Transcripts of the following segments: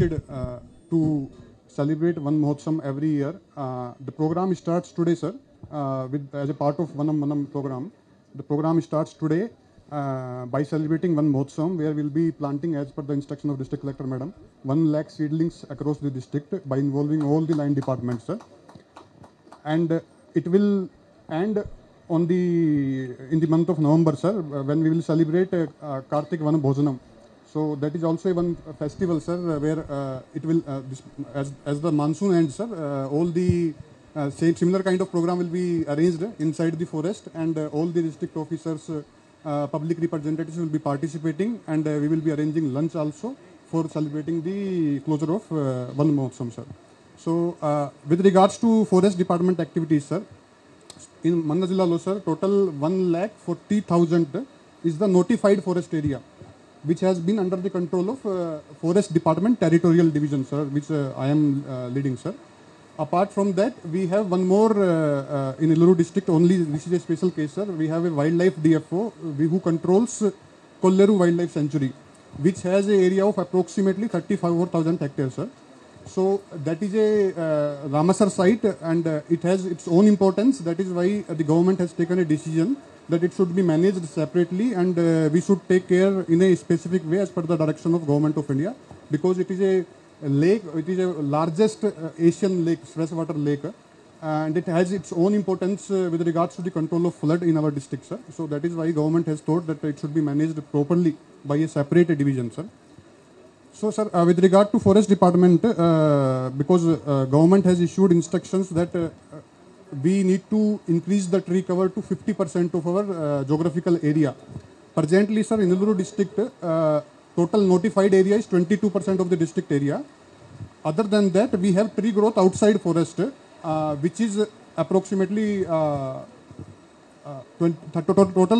committed to celebrate Van Mahotsam every year. The program starts today, sir, as a part of Vanam Vanam program. The program starts today by celebrating Van Mahotsam, where we'll be planting, as per the instruction of District Collector Madam, 1 lakh seedlings across the district by involving all the line departments, sir. And it will end on in the month of November, sir, when we will celebrate Kartik Van Bhojanam. So that is also one festival, sir, where it will, as the monsoon ends, sir, all the similar kind of program will be arranged inside the forest, and all the district officers, public representatives will be participating, and we will be arranging lunch also for celebrating the closure of Van Mahotsam, sir. So with regards to forest department activities, sir, in Manda Jillalo, sir, total 1,40,000 is the notified forest area, which has been under the control of Forest Department Territorial Division, sir, which I am leading, sir. Apart from that, we have one more in Eluru district only. This is a special case, sir. We have a wildlife DFO who controls Kolleru Wildlife Sanctuary, which has an area of approximately 34,000 hectares, sir. So that is a Ramasar site, and it has its own importance. That is why the government has taken a decision that it should be managed separately, and we should take care in a specific way as per the direction of Government of India, because it is a lake, it is a largest Asian lake, freshwater lake, and it has its own importance with regards to the control of flood in our district, sir. So that is why government has thought that it should be managed properly by a separate division, sir. So, sir, with regard to forest department, because government has issued instructions that we need to increase the tree cover to 50% of our geographical area. Presently, sir, in Eluru district, total notified area is 22% of the district area. Other than that, we have tree growth outside forest, which is approximately total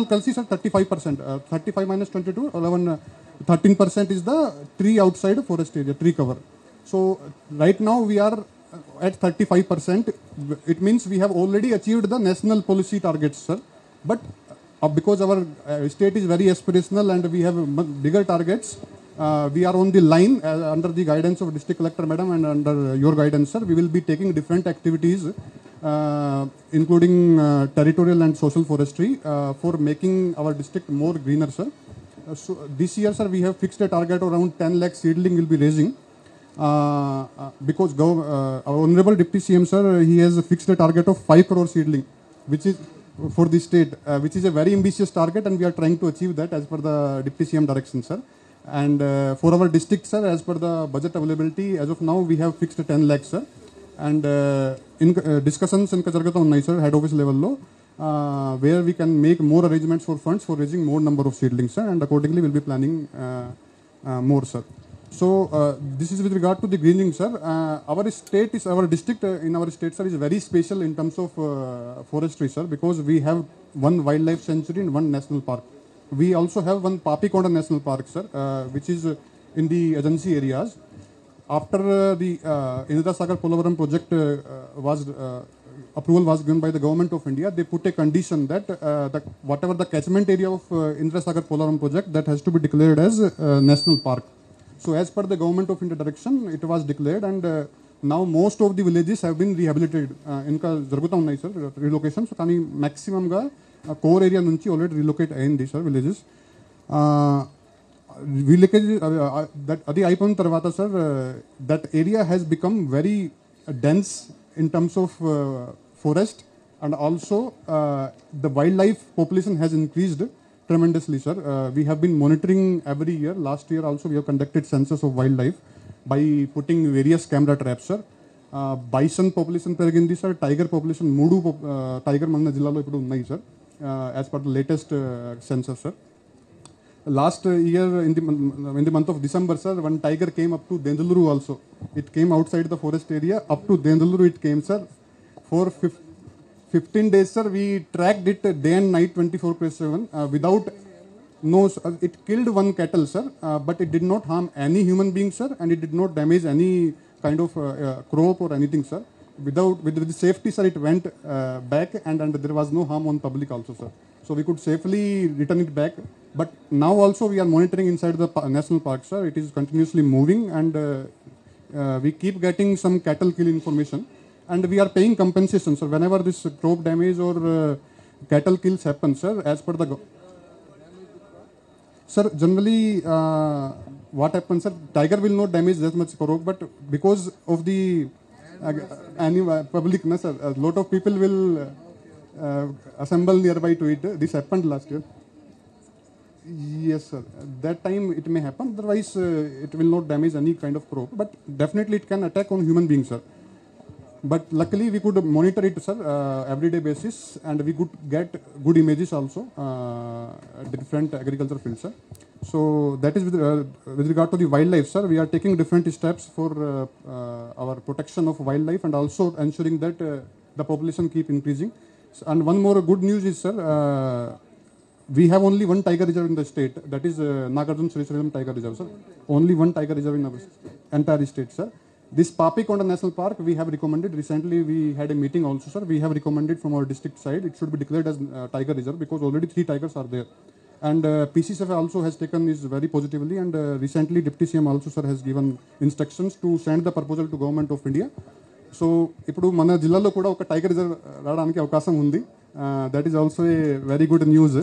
kalsi, sir, 35%. 35 minus 22, 11, 13% is the tree outside forest area, tree cover. So right now we are at 35%. It means we have already achieved the national policy targets, sir. But because our state is very aspirational and we have bigger targets, we are on the line under the guidance of District Collector Madam and under your guidance, sir. We will be taking different activities, including territorial and social forestry, for making our district more greener, sir. So this year, sir, we have fixed a target around 10 lakh seedling will be raising, because our Honorable Deputy CM, sir, he has fixed a target of 5 crore seedling, which is for the state, which is a very ambitious target, and we are trying to achieve that as per the Deputy CM direction, sir. And for our district, sir, as per the budget availability, as of now, we have fixed 10 lakhs, sir. And in discussions in Kajargata on sir, head office level low, where we can make more arrangements for funds for raising more number of seedlings, sir, and accordingly we'll be planning more, sir. So this is with regard to the greening, sir. Our district in our state, sir, is very special in terms of forestry, sir, because we have one wildlife sanctuary and one national park. We also have one Papikonda National Park, sir, which is in the agency areas. After the Indra Sagar Polavaram project approval was given by the Government of India, they put a condition that whatever the catchment area of Indra Sagar Polavaram project, that has to be declared as national park. So as per the Government of India direction, it was declared, and now most of the villages have been rehabilitated. Inka jaruguta unnai, sir, relocation. So kani maximum ga core area nunchi already relocate ayindi, sir, villages. That adi ayipoyina tarvata, sir, that area has become very dense in terms of forest, and also the wildlife population has increased tremendously, sir. We have been monitoring every year. Last year also we have conducted census of wildlife by putting various camera traps, sir. Bison population perigindi, sir. Tiger population, Mudu tiger Manna Jillalo ippudu unnai, sir, as per the latest census, sir. Last year in the month of December, sir, one tiger came up to Dendaluru also. It came outside the forest area. Up to Dendaluru it came, sir. For 15 days, sir, we tracked it day and night, 24/7, without it killed one cattle, sir, but it did not harm any human being, sir, and it did not damage any kind of crop or anything, sir. With safety, sir, it went back, and there was no harm on public also, sir. So we could safely return it back. But now also we are monitoring inside the national park, sir. It is continuously moving, and we keep getting some cattle kill information, and we are paying compensation, sir, whenever this crop damage or cattle kills happen, sir, as per the sir, generally, what happens, sir? Tiger will not damage that much crop, but because of the public, sir, a lot of people will assemble nearby to it. This happened last year. Yes, sir. That time it may happen. Otherwise, it will not damage any kind of crop. But definitely, it can attack on human beings, sir. But luckily, we could monitor it, sir, everyday basis, and we could get good images also at different agriculture fields, sir. So that is with regard to the wildlife, sir. We are taking different steps for our protection of wildlife and also ensuring that the population keep increasing. And one more good news is, sir, we have only one tiger reserve in the state. That is Nagarjuna Srisailam Tiger Reserve, sir. Only one tiger reserve in our entire state, sir. This Papikonda National Park, we have recommended. Recently, we had a meeting also, sir. We have recommended from our district side, it should be declared as tiger reserve because already 3 tigers are there. And PCCF also has taken this very positively. And recently, Deputy CM also, sir, has given instructions to send the proposal to Government of India. So, ఇప్పుడు మన జిల్లాలో కూడా ఒక tiger reserve రావడానికి అవకాశం ఉంది. That is also a very good news.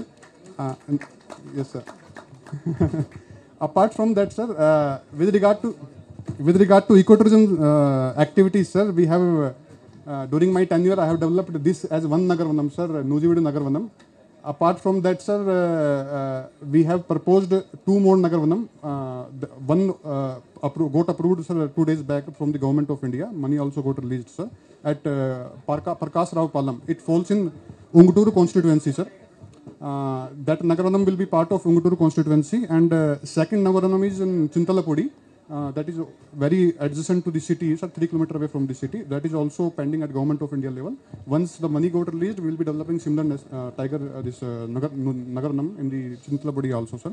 Yes, sir. Apart from that, sir, with regard to ecotourism activities, sir, we have during my tenure I have developed this as one Nagarvanam, sir, Nujividu Nagarvanam. Apart from that, sir, we have proposed 2 more Nagarvanam. One got approved, sir, 2 days back from the Government of India. Money also got released, sir, at Parkas Rao Palam. It falls in Unguturu constituency, sir. That Nagarvanam will be part of Unguturu constituency, and second Nagarvanam is in Chintalapudi. That is very adjacent to the city, sir, 3 kilometers away from the city. That is also pending at Government of India level. Once the money got released, we will be developing similar tiger Nagaranam in the Chintalapudi also, sir.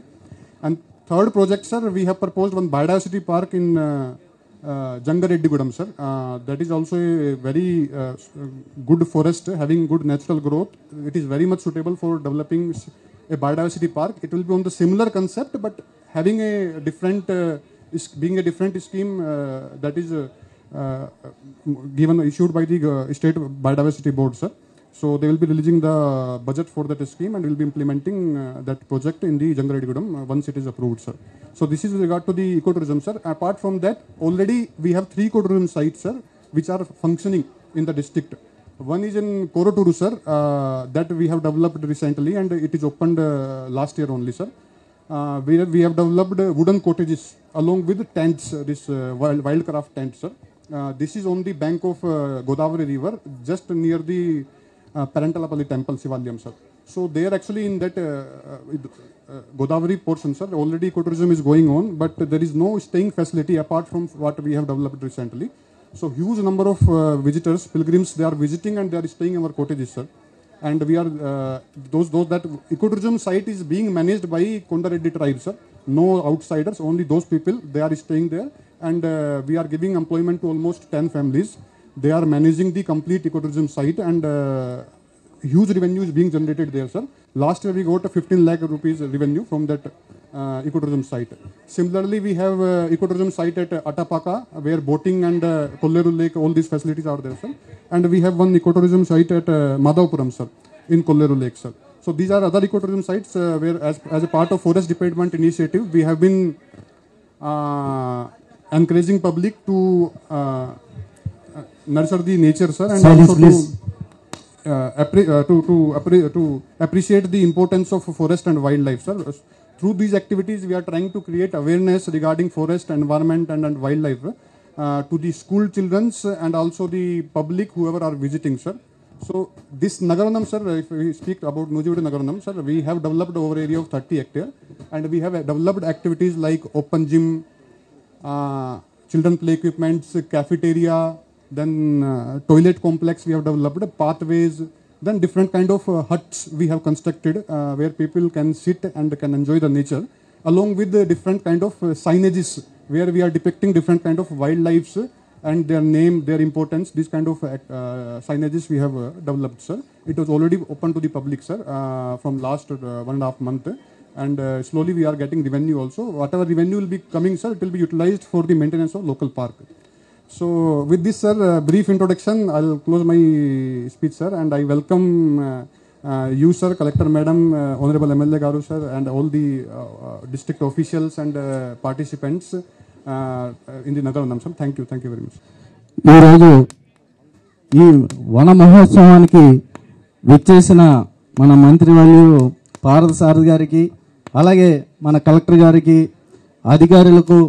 And third project, sir, we have proposed one biodiversity park in Jangareddygudam, sir. That is also a very good forest having good natural growth. It is very much suitable for developing a biodiversity park. It will be on the similar concept, but having a different being a different scheme that is issued by the state biodiversity board, sir. So they will be releasing the budget for that scheme and will be implementing that project in the Jangareddygudam once it is approved, sir. So this is with regard to the ecotourism, sir. Apart from that, already we have 3 ecotourism sites, sir, which are functioning in the district. One is in Koroturu, sir, that we have developed recently, and it is opened last year only, sir. We have developed wooden cottages along with tents, this wildcraft tents, sir. This is on the bank of Godavari river, just near the Parantalapalli temple, Sivalyam, sir. So they are actually in that Godavari portion, sir. Already ecotourism is going on, but there is no staying facility apart from what we have developed recently. So huge number of visitors, pilgrims, they are visiting and they are staying in our cottages, sir. And we are those that ecotourism site is being managed by Kondareddy tribe, sir. No outsiders, only those people, they are staying there, and we are giving employment to almost 10 families. They are managing the complete ecotourism site, and huge revenue is being generated there, sir. Last year we got 15 lakh rupees revenue from that ecotourism site. Similarly, we have ecotourism site at Atapaka, where boating and Kolleru Lake, all these facilities are there, sir. And we have one ecotourism site at Madhavapuram, sir, in Kolleru Lake, sir. So these are other ecotourism sites where as a part of Forest Department initiative, we have been encouraging public to nurture the nature, sir, and Silence, also to appreciate the importance of forest and wildlife, sir. Through these activities, we are trying to create awareness regarding forest, environment, and wildlife to the school children and also the public, whoever are visiting, sir. So this Nagaranam, sir, if we speak about Nujividu Nagaranam, sir, we have developed over area of 30 hectares, and we have developed activities like open gym, children play equipments, cafeteria, then toilet complex we have developed, pathways, then different kind of huts we have constructed where people can sit and can enjoy the nature, along with the different kind of signages where we are depicting different kind of wildlife and their name, their importance. This kind of signages we have developed, sir. It was already open to the public, sir, from last 1.5 months. And slowly we are getting revenue also. Whatever revenue will be coming, sir, it will be utilized for the maintenance of local park. So with this, sir, brief introduction, I'll close my speech, sir, and I welcome you, sir, Collector Madam, Honorable MLA Garu, sir, and all the district officials and participants in the Nagarandam, sir. Thank you very much. ఈరోజు ఈ వన మహోత్సవానికి విచ్చేసిన మన మంత్రివర్యులు పార్థసారథి గారికి, అలాగే మన కలెక్టర్ గారికి, అధికారులకు,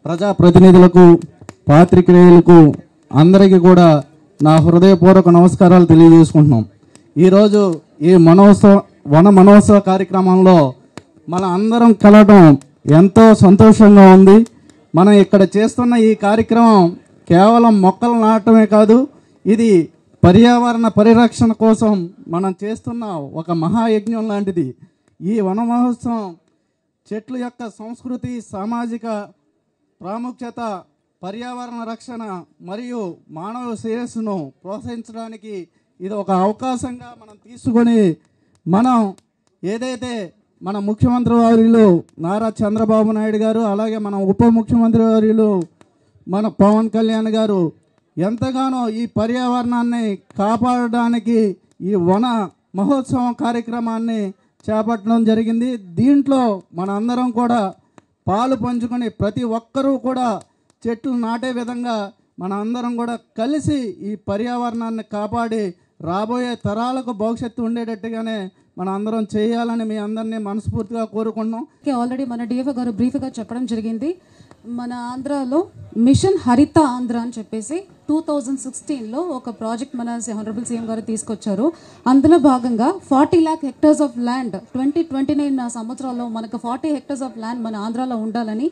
ప్రజాప్రతినిధులకు, పాత్రికేయులకు అందరికీ కూడా నా హృదయపూర్వక నమస్కారాలు తెలియజేసుకుంటున్నాం. ఈరోజు ఈ వన మనోత్సవ కార్యక్రమంలో మన అందరం కలవడం ఎంతో సంతోషంగా ఉంది. మనం ఇక్కడ చేస్తున్న ఈ కార్యక్రమం కేవలం మొక్కలు నాటమే కాదు, ఇది పర్యావరణ పరిరక్షణ కోసం మనం చేస్తున్న ఒక మహాయజ్ఞం లాంటిది. ఈ వన మహోత్సవం చెట్ల యొక్క సంస్కృతి, సామాజిక ప్రాముఖ్యత, పర్యావరణ రక్షణ మరియు మానవ శ్రేయస్సును ప్రోత్సహించడానికి ఇది ఒక అవకాశంగా మనం తీసుకొని, మనం ఏదైతే మన ముఖ్యమంత్రి వర్యులు నారా చంద్రబాబు నాయుడు గారు, అలాగే మన ఉప ముఖ్యమంత్రి వర్యులు మన పవన్ కళ్యాణ్ గారు ఎంతగానో ఈ పర్యావరణాన్ని కాపాడడానికి ఈ వన మహోత్సవం కార్యక్రమాన్ని చేపట్టడం జరిగింది. దీంట్లో మన అందరం కూడా పాలు పంచుకొని ప్రతి ఒక్కరూ కూడా చెట్లు నాటే విధంగా మన అందరం కూడా కలిసి ఈ పర్యావరణాన్ని కాపాడి రాబోయే తరాలకు భవిష్యత్తు ఉండేటట్టుగానే మన అందరం చేయాలని మీ అందరినీ మనస్ఫూర్తిగా కోరుకుంటున్నాం. ఆల్రెడీ మన డిఎఫ్ఓ గారు బ్రీఫ్గా చెప్పడం జరిగింది. మన ఆంధ్రాలో మిషన్ హరిత ఆంధ్ర అని చెప్పేసి 2016లో ఒక ప్రాజెక్ట్ మన హానరబుల్ సీఎం గారు తీసుకొచ్చారు. అందులో భాగంగా 40 lakh hectares ఆఫ్ ల్యాండ్ 2029 సంవత్సరాల్లో మనకు 40 hectares ఆఫ్ ల్యాండ్ మన ఆంధ్రాలో ఉండాలని,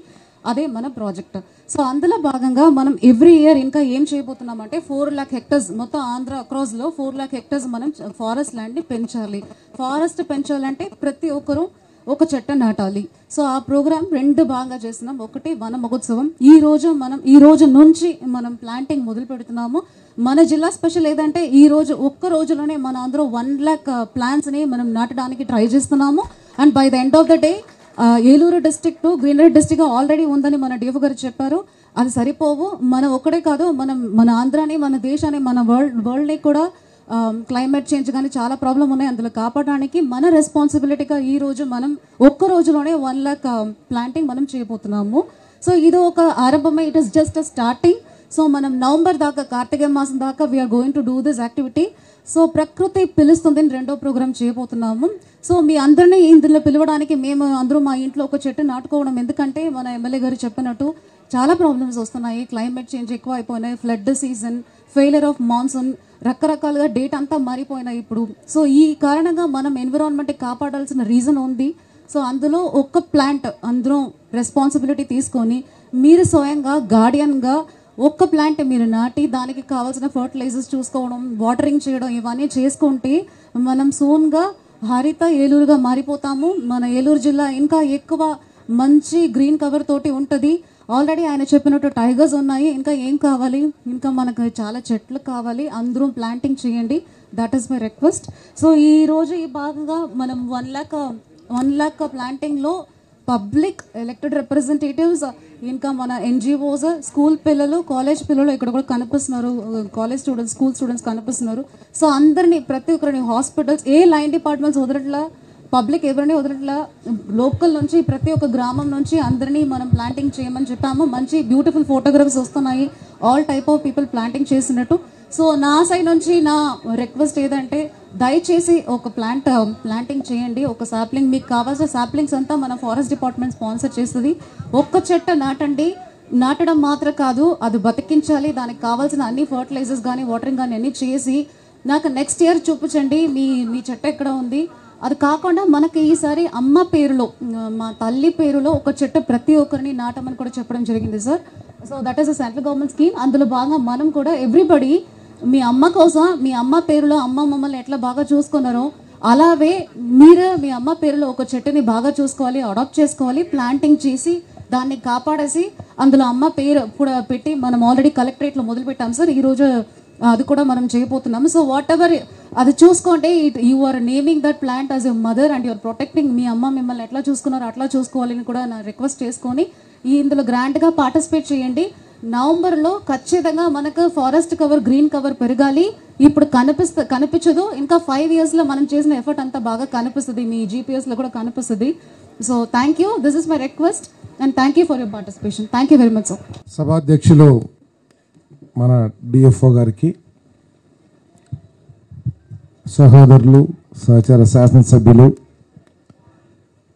అదే మన ప్రాజెక్ట్. సో అందులో భాగంగా మనం ఎవ్రీ ఇయర్ ఇంకా ఏం చేయబోతున్నామంటే 4 lakh hectares మొత్తం ఆంధ్ర అక్రాస్లో 4 lakh hectares మనం ఫారెస్ట్ ల్యాండ్ని పెంచాలి. ఫారెస్ట్ పెంచాలంటే ప్రతి ఒక్కరూ ఒక చెట్టు నాటాలి. సో ఆ ప్రోగ్రామ్ 2 భాగంగా చేస్తున్నాం. ఒకటి వన మహోత్సవం, ఈ రోజు నుంచి మనం ప్లాంటింగ్ మొదలు పెడుతున్నాము. మన జిల్లా స్పెషల్ ఏదంటే ఈ రోజు ఒక్క రోజులోనే మన అందరూ 1 lakh ప్లాంట్స్ని మనం నాటడానికి ట్రై చేస్తున్నాము. And by the end of the day Eluru district greenery district already ఉందని మన డిఎఫ్ఓ గారు చెప్పారు. అది సరిపోవు. మనం ఒక్కడే కాదు, మన ఆంధ్రాని, మన దేశాన్ని, మన వరల్డ్ని కూడా క్లైమేట్ చేంజ్ కానీ చాలా ప్రాబ్లం ఉన్నాయి, అందులో కాపాడడానికి మన రెస్పాన్సిబిలిటీగా ఈ రోజు మనం ఒక్క రోజులోనే 1 lakh ప్లాంటింగ్ మనం చేయబోతున్నాము. సో ఇది ఒక ఆరంభమే, it is just a starting. So మనం నవంబర్ దాకా, కార్తీక మాసం దాకా we are going to do this activity. So ప్రకృతి పిలుస్తుంది 2వ ప్రోగ్రామ్ చేయబోతున్నాము. సో మీ అందరినీ ఇందులో పిలవడానికి మేము అందరూ మా ఇంట్లో ఒక చెట్టు నాటుకోవడం, ఎందుకంటే మన ఎమ్మెల్యే గారు చెప్పినట్టు చాలా ప్రాబ్లమ్స్ వస్తున్నాయి. క్లైమేట్ చేంజ్ ఎక్కువ అయిపోయినాయి, flood season, failure of monsoon, రకరకాలుగా డేట్ అంతా మారిపోయినాయి ఇప్పుడు. సో ఈ కారణంగా మనం ఎన్విరాన్మెంట్ కాపాడాల్సిన రీజన్ ఉంది. సో అందులో ఒక్క ప్లాంట్ అందరూ రెస్పాన్సిబిలిటీ తీసుకొని మీరు స్వయంగా గార్డియన్గా ఒక్క ప్లాంట్ మీరు నాటి దానికి కావాల్సిన ఫర్టిలైజర్స్ చూసుకోవడం, వాటరింగ్ చేయడం, ఇవన్నీ చేసుకుంటే మనం సోన్గా హరిత ఏలూరుగా మారిపోతాము. మన ఏలూరు జిల్లా ఇంకా ఎక్కువ మంచి గ్రీన్ కవర్ తోటి ఉంటుంది. ఆల్రెడీ ఆయన చెప్పినట్టు టైగర్స్ ఉన్నాయి, ఇంకా ఏం కావాలి, ఇంకా మనకు చాలా చెట్లు కావాలి, అందరూ ప్లాంటింగ్ చేయండి. That is my request. So ఈరోజు ఈ భాగంగా మనం 1 lakh ప్లాంటింగ్లో పబ్లిక్, ఎలక్టెడ్ రిప్రజెంటేటివ్స్, ఇంకా మన ఎన్జిఓస్, స్కూల్ పిల్లలు, కాలేజ్ పిల్లలు ఇక్కడ కూడా కనిపిస్తున్నారు, కాలేజ్ స్టూడెంట్స్, స్కూల్ స్టూడెంట్స్ కనిపిస్తున్నారు. సో అందరినీ, ప్రతి ఒక్కరిని, హాస్పిటల్స్, ఏ లైన్ డిపార్ట్మెంట్స్ వదలట్లా, పబ్లిక్ ఎవరిని వదలట్లా, లోకల్ నుంచి ప్రతి ఒక్క గ్రామం నుంచి అందరినీ మనం ప్లాంటింగ్ చేయమని చెప్పాము. మంచి బ్యూటిఫుల్ ఫోటోగ్రఫీస్ వస్తున్నాయి, all type of people planting చేసినట్టు. సో నా సైడ్ నుంచి నా రిక్వెస్ట్ ఏదంటే దయచేసి ఒక ప్లాంటింగ్ చేయండి. ఒక సాప్లింగ్, మీకు కావాల్సిన సాప్లింగ్స్ అంతా మన ఫారెస్ట్ డిపార్ట్మెంట్ స్పాన్సర్ చేస్తుంది. ఒక్క చెట్టు నాటండి. నాటడం మాత్రం కాదు, అది బతికించాలి. దానికి కావాల్సిన అన్ని ఫర్టిలైజర్స్ కానీ, వాటరింగ్ కానీ అన్నీ చేసి నాకు నెక్స్ట్ ఇయర్ చూపించండి మీ చెట్టు ఎక్కడ ఉంది. అది కాకుండా మనకి ఈసారి అమ్మ పేరులో, మా తల్లి పేరులో ఒక చెట్టు ప్రతి ఒక్కరిని నాటమని కూడా చెప్పడం జరిగింది sir. So that is a central government scheme. అందులో భాగంగా మనం కూడా ఎవ్రీబడి మీ అమ్మ కోసం, మీ అమ్మ పేరులో అమ్మ మమ్మల్ని ఎట్లా బాగా చూసుకున్నారో అలాగే మీరు మీ అమ్మ పేరులో ఒక చెట్టుని బాగా చూసుకోవాలి, అడాప్ట్ చేసుకోవాలి, ప్లాంటింగ్ చేసి దాన్ని కాపాడేసి అందులో అమ్మ పేరు కూడా పెట్టి మనం ఆల్రెడీ కలెక్టరేట్లో మొదలుపెట్టాం సార్. ఈరోజు అది కూడా మనం చేయబోతున్నాము. సో వాట్ ఎవర్ అది చూసుకోండి, you are naming that plant as a mother and you are protecting. మీ అమ్మ మిమ్మల్ని ఎట్లా చూసుకున్నారో అట్లా చూసుకోవాలని కూడా నా రిక్వెస్ట్ చేసుకొని ఇందులో గ్రాండ్గా పార్టిసిపేట్ చేయండి. నవంబర్లో ఖచ్చితంగా మనకు ఫారెస్ట్ కవర్, గ్రీన్ కవర్ పెరగాలి. ఇప్పుడు కనిపించదు, ఇంకా 5 yearsలో మనం చేసిన ఎఫర్ట్ అంతా బాగా కనిపిస్తుంది, మీ జీపీఎస్లో కూడా కనిపిస్తుంది. So thank you, this is my request and thank you for your participation. Thank you very much sir. సభాధ్యక్షులు మన డిఎఫ్ఓ గారికి, సహోదరులు, సహచార శాసనసభ్యులు,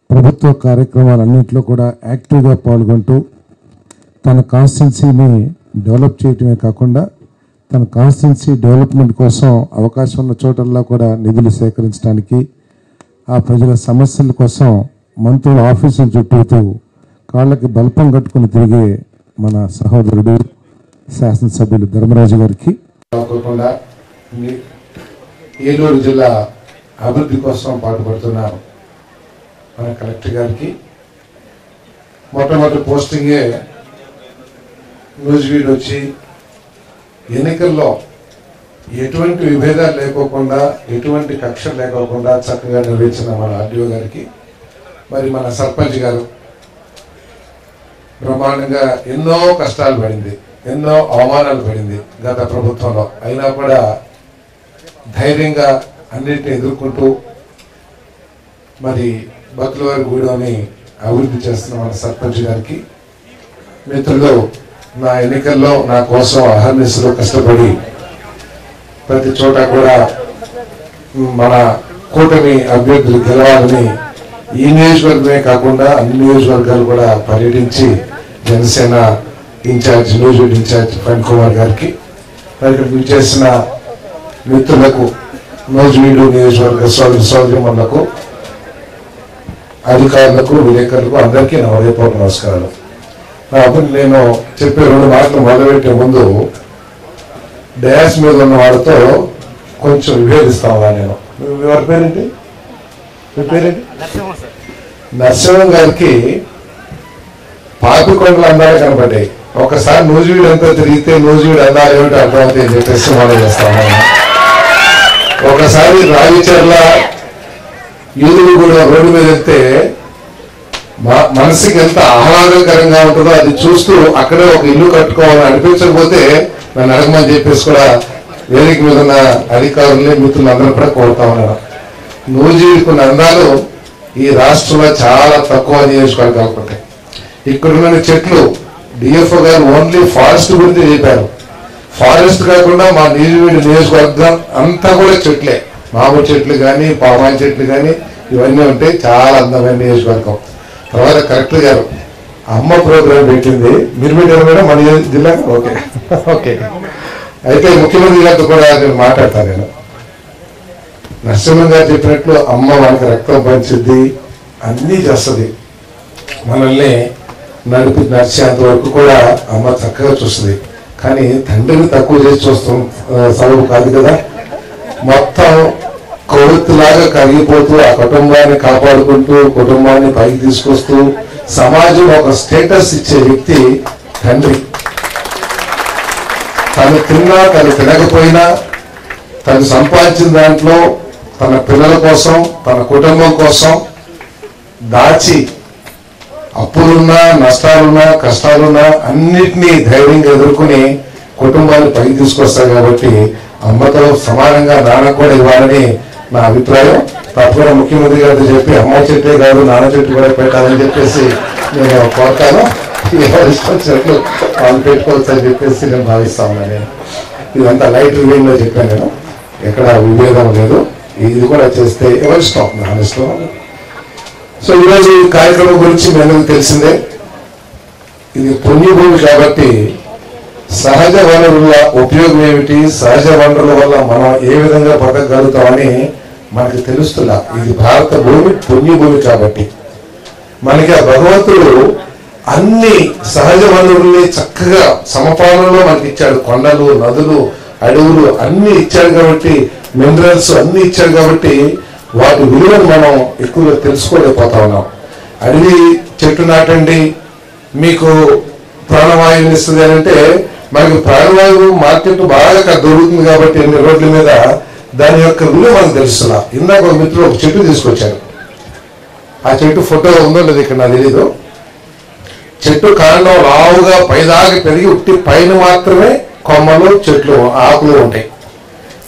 ప్రభుత్వ కార్యక్రమాలన్నింటిలో కూడా యాక్టివ్గా పాల్గొంటూ తన కాన్స్టిట్యున్సీని డెవలప్ చేయటమే కాకుండా తన కాన్స్టిట్యున్సీ డెవలప్మెంట్ కోసం అవకాశం ఉన్న చోటల్లో కూడా నిధులు సేకరించడానికి, ఆ ప్రజల సమస్యల కోసం మంత్రుల ఆఫీసులు చుట్టూతూ కాళ్ళకి బల్పం కట్టుకుని తిరిగే మన సహోదరుడు శాసనసభ్యులు ధర్మరాజు గారికి, కాకుండా ఏలూరు జిల్లా అభివృద్ధి కోసం పాటుపడుతున్నారు మన కలెక్టర్ గారికి, మొట్టమొదటి పోస్టింగే న్యూజివీడ్ వచ్చి ఎన్నికల్లో ఎటువంటి విభేదాలు లేకోకుండా, ఎటువంటి కక్షలు లేకోకుండా చక్కగా నిర్వహించిన మన ఆర్డీఓ గారికి, మరి మన సర్పంచ్ గారు బ్రహ్మాండంగా ఎన్నో కష్టాలు పడింది, ఎన్నో అవమానాలు పడింది గత ప్రభుత్వంలో, అయినా కూడా ధైర్యంగా అన్నింటినీ ఎదుర్కొంటూ మరి బతులవారి గూడెంని అభివృద్ధి చేస్తున్న మన సర్పంచ్ గారికి, మిత్రులు నా ఎన్నికల్లో నా కోసం అహర్నిశలో కష్టపడి ప్రతి చోట కూడా మన కూటమి అభ్యర్థులు గెలవాలని ఈ నియోజకవర్గమే కాకుండా అన్ని నియోజకవర్గాలు కూడా పర్యటించి జనసేన ఇన్ఛార్జ్, న్యూజివీడ్ ఇన్ఛార్జ్ ఫణ్ కుమార్ గారికి, మరి చేసిన మిత్రులకు, న్యూజివీడ్ నియోజకవర్గ సోదరిమణులకు, అధికారులకు, విలేకరులకు అందరికీ నా హృదయపూర్వక నమస్కారాలు. అప్పుడు నేను చెప్పే 2 మాటలు మొదలుపెట్టే ముందు డయాస్ మీద ఉన్న వాళ్ళతో కొంచెం విభేదిస్తా ఉన్నా నేను. ఎవరి పేరేంటి? మీ పేరేంటి? నరసింహం గారికి పాపికొండలు అందాలు కనపడ్డాయి. ఒకసారి న్యూజివీడ్ అంతా తిరిగితే న్యూజివీడ్ అందాలు ఏమిటో అర్థమవుతాయి అని చెప్పేసి మనం చేస్తాము. ఒకసారి రావిచర్ల యూదులు కూడా రోడ్డు మీద వెళ్తే మనసుకి ఎంత ఆహ్లాదకరంగా ఉంటుందో అది చూస్తూ అక్కడే ఒక ఇల్లు కట్టుకోవాలని అనిపించకపోతే నన్ను అడగమని చెప్పేసి కూడా వేదిక మీద ఉన్న అధికారుల్ని, మిత్రులు అందరూ కూడా కోరుతా ఉన్నారు. న్యూజివీడ్కు అందాలు ఈ రాష్ట్రంలో చాలా తక్కువ నియోజకవర్గాలు ఉంటాయి. ఇక్కడున్న చెట్లు డిఎఫ్ఓ గారు ఓన్లీ ఫారెస్ట్ గురించి చెప్పారు. ఫారెస్ట్ కాకుండా మా న్యూజివీడ్ నియోజకవర్గం అంతా కూడా చెట్లే, మామూలు చెట్లు కానీ, పామాయిల్ చెట్లు కానీ ఇవన్నీ ఉంటాయి. చాలా అందమైన నియోజకవర్గం. తర్వాత కలెక్టర్ గారు అమ్మ ప్రోగ్రాం పెట్టింది. మీరు పెట్టారు మేడం మన జిల్లా? Okay okay. అయితే ముఖ్యమంత్రి గారితో కూడా నేను మాట్లాడతాను. నేను నరసింహన్ గారు చెప్పినట్లు అమ్మ మనకి రక్తం పంచిద్ది, అన్నీ చేస్తుంది, మనల్ని నడిచేంత వరకు కూడా అమ్మ చక్కగా చూస్తుంది. కానీ తండ్రిని తక్కువ చేసి చూస్తాం సబబు కాదు కదా. మొత్తం కొవ్వొత్తులాగా కరిగిపోతూ ఆ కుటుంబాన్ని కాపాడుకుంటూ, కుటుంబాన్ని పైకి తీసుకొస్తూ సమాజం ఒక స్టేటస్ ఇచ్చే వ్యక్తి తండ్రి. తను తిన్నా, తను తినకపోయినా, తను సంపాదించిన దాంట్లో తన పిల్లల కోసం, తన కుటుంబం కోసం దాచి అప్పులున్నా, నష్టాలున్నా, కష్టాలున్నా అన్నిటినీ ధైర్యంగా ఎదుర్కొని కుటుంబాన్ని పైకి తీసుకొస్తారు. కాబట్టి అమ్మతో సమానంగా నాన్న కూడా ఇవ్వాలని నా అభిప్రాయం. తప్పకుండా ముఖ్యమంత్రి గారితో చెప్పి అమ్మ చెట్టే కాదు నాన్న చెట్టు కూడా పెట్టాలని చెప్పేసి నేను కోరుతాను. ఎవరు ఇష్టం వచ్చినట్లు వాళ్ళు పెట్టుకోవచ్చు అని చెప్పేసి నేను భావిస్తా ఉన్నాను. నేను ఇదంతా లైట్ రివ్యూలో చెప్పాను. నేను ఎక్కడ విభేదం లేదు. ఇది కూడా చేస్తే ఎవరి ఇష్టం, నా ఇష్టం. సో ఈరోజు ఈ కార్యక్రమం గురించి మీ అందరికీ తెలిసిందే. ఇది పుణ్యభూమి కాబట్టి సహజ వనరుల ఉపయోగం ఏమిటి, సహజ వనరుల వల్ల మనం ఏ విధంగా బతకగలుగుతామని మనకి తెలుస్తున్నా. ఇది భారత భూమి, పుణ్యభూమి కాబట్టి మనకి ఆ భగవంతుడు అన్ని సహజ వనరుల్ని చక్కగా సమపాలనలో మనకి ఇచ్చాడు. కొండలు, నదులు, అడవులు అన్ని ఇచ్చాడు కాబట్టి, మినరల్స్ అన్ని ఇచ్చాడు కాబట్టి వాటి విలువను మనం ఎక్కువగా తెలుసుకోలేకపోతా ఉన్నాం. అడవి చెట్టు నాటండి మీకు ప్రాణవాయువుని ఇస్తుంది అని అంటే, మనకి ప్రాణవాయువు మార్కెట్ బాగా దొరుకుతుంది కాబట్టి ఎన్ని రోడ్ల మీద దాని యొక్క విలువ మనకు తెలుస్తున్నా. ఇందాక ఒక మిత్రుడు ఒక చెట్టు తీసుకొచ్చారు. ఆ చెట్టు ఫోటో ఉందో లేదు ఇక్కడ నాకు తెలీదు. చెట్టు కాండం లావుగా పైదాకా పెరిగి ఉట్టి పైన మాత్రమే కొమ్మలు చెట్లు ఆకులు ఉంటాయి.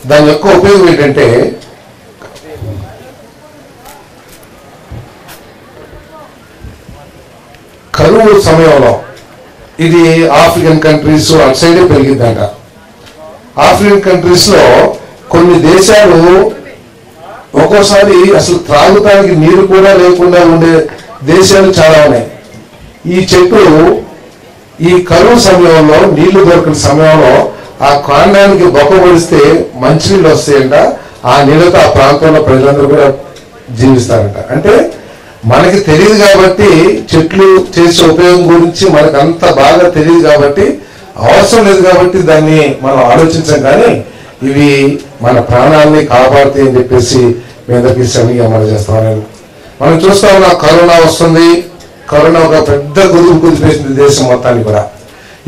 దాని యొక్క ఉపయోగం ఏంటంటే కరువు సమయంలో ఇది ఆఫ్రికన్ కంట్రీస్ అటు సైడే పెరిగిద్దంట. ఆఫ్రికన్ కంట్రీస్ లో కొన్ని దేశాలు ఒక్కోసారి అసలు త్రాగుతానికి నీరు కూడా లేకుండా ఉండే దేశాలు చాలా ఉన్నాయి. ఈ చెట్టు ఈ కరువు సమయంలో నీళ్లు దొరకని సమయంలో ఆ కాండానికి బొక్క పొడిస్తే మంచినీళ్ళు వస్తాయంట. ఆ నీళ్ళతో ఆ ప్రాంతంలో ప్రజలందరూ కూడా జీవిస్తారంట. అంటే మనకి తెలియదు కాబట్టి చెట్లు చేసే ఉపయోగం గురించి మనకు అంత బాగా తెలియదు కాబట్టి అవసరం లేదు కాబట్టి దాన్ని మనం ఆలోచించాం. కానీ ఇవి మన ప్రాణాలని కాపాడుతాయి అని చెప్పేసి మీ అందరికీ శ్రమిగా అమలు చేస్తామని మనం చూస్తా ఉన్నాం. కరోనా వస్తుంది. కరోనా ఒక పెద్ద గురువు కుదిపేసింది దేశం మొత్తాన్ని కూడా.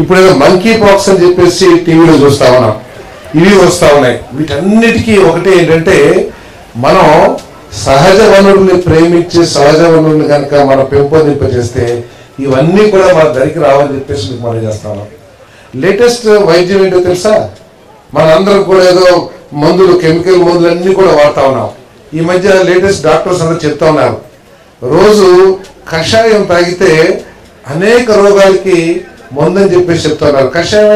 ఇప్పుడు ఏదో మంకీ పాక్స్ అని చెప్పేసి టీవీలో చూస్తా ఉన్నాం. ఇవి వస్తా ఉన్నాయి. వీటన్నిటికీ ఒకటి ఏంటంటే మనం సహజ వనరుల్ని ప్రేమించి సహజ వనరుల్ని కనుక మనం పెంపొందింపజేస్తే ఇవన్నీ కూడా మన దరికి రావని చెప్పేసి మీకు మనం చేస్తాను. లేటెస్ట్ వైద్యం ఏంటో తెలుసా? మనందరం కూడా ఏదో మందులు కెమికల్ మందులు అన్నీ కూడా వాడుతూ ఉన్నాం. ఈ మధ్య లేటెస్ట్ డాక్టర్స్ అందరూ చెప్తా ఉన్నారు, రోజు కషాయం తాగితే అనేక రోగాలకి మందని చెప్పేసి చెప్తున్నారు. కషాయం